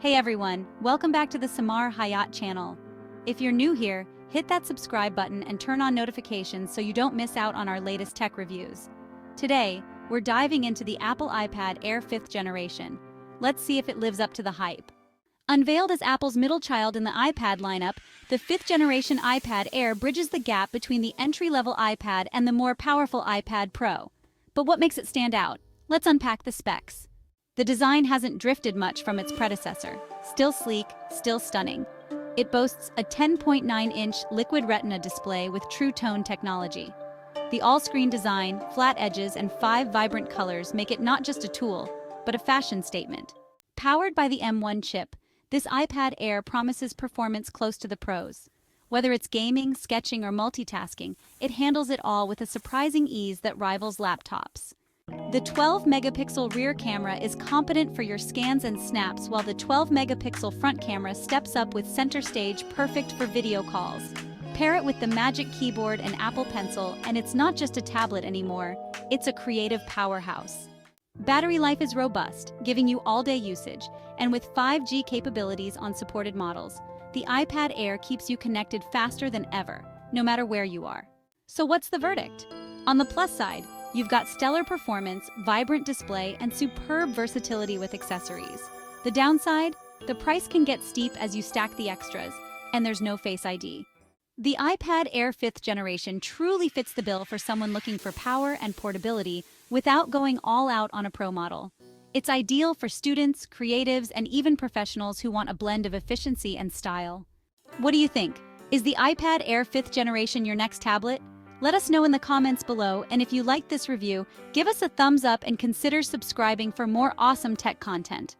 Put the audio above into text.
Hey everyone, welcome back to the Samar Hayat channel. If you're new here, hit that subscribe button and turn on notifications so you don't miss out on our latest tech reviews. Today, we're diving into the Apple iPad Air 5th generation. Let's see if it lives up to the hype. Unveiled as Apple's middle child in the iPad lineup, the 5th generation iPad Air bridges the gap between the entry-level iPad and the more powerful iPad Pro. But what makes it stand out? Let's unpack the specs. The design hasn't drifted much from its predecessor. Still sleek, still stunning. It boasts a 10.9-inch liquid Retina display with True Tone technology. The all-screen design, flat edges, and 5 vibrant colors make it not just a tool, but a fashion statement. Powered by the M1 chip, this iPad Air promises performance close to the pros. Whether it's gaming, sketching, or multitasking, it handles it all with a surprising ease that rivals laptops. The 12-megapixel rear camera is competent for your scans and snaps, while the 12-megapixel front camera steps up with center stage, perfect for video calls. Pair it with the Magic Keyboard and Apple Pencil, and it's not just a tablet anymore, it's a creative powerhouse. Battery life is robust, giving you all-day usage, and with 5G capabilities on supported models, the iPad Air keeps you connected faster than ever, no matter where you are. So what's the verdict? On the plus side, you've got stellar performance, vibrant display, and superb versatility with accessories. The downside? The price can get steep as you stack the extras, and there's no Face ID. The iPad Air 5th generation truly fits the bill for someone looking for power and portability without going all out on a Pro model. It's ideal for students, creatives, and even professionals who want a blend of efficiency and style. What do you think? Is the iPad Air 5th generation your next tablet? Let us know in the comments below, and if you liked this review, give us a thumbs up and consider subscribing for more awesome tech content.